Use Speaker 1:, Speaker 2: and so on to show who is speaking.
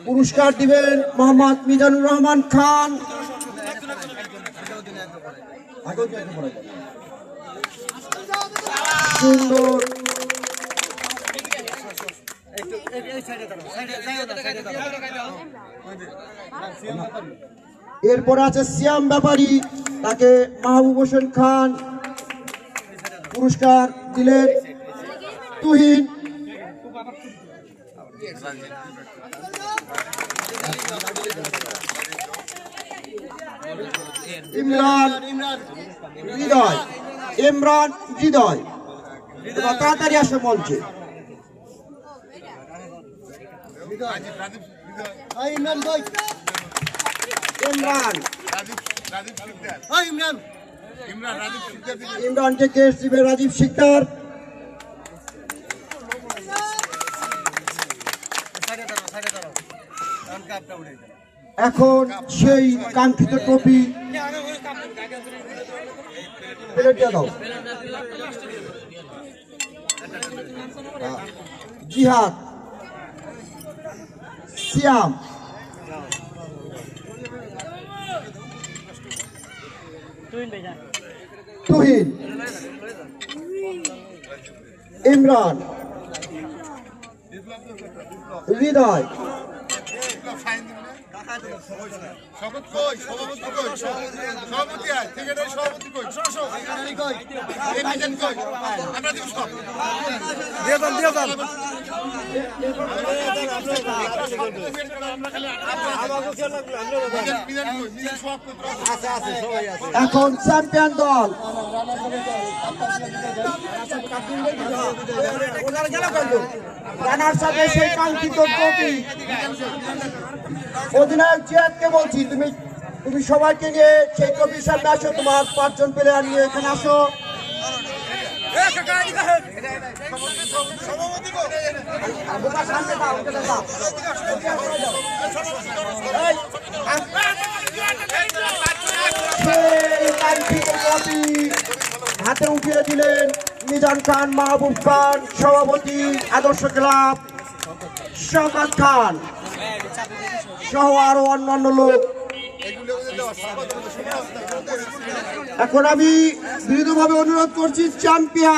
Speaker 1: পুরস্কার দিবেন মোহাম্মদ মিজানুর রহমান খান। সুন্দর এরপরে আছে শ্যাম ব্যাপারী, তাকে মাহবুব হোসেন খান পুরস্কার দিলেন। তুহিন ইমরান হৃদয়, ইমরান হৃদয় তাড়াতাড়ি আসে মঞ্চে। ইমরানকে কেস দিবে রাজীব শিকদার। এখন সেই কাঙ্ক্ষিত ট্রফি দাও। জিহাদ, সিয়াম, তুহিন, ইমরান, হৃদয়, এখন চ্যাম্পিয়ন দল রানার সাথে সেই কাঙ্ক্ষিত ট্রফি। অধিনায়ক জিয়াদকে বলছি, তুমি সবাইকে নিয়ে সেই ট্রফির সামনে আসো, তোমার 5 জন প্লেয়ার নিয়ে এখানে আসো। হাতে উঠিয়ে দিলেন মিজান খান, মাহবুব খান, সভাপতি আদর্শ ক্লাব শওকত খান সহ আরো অন্যান্য লোক। এখন আমি দৃঢ়ভাবে অনুরোধ করছি চ্যাম্পিয়ন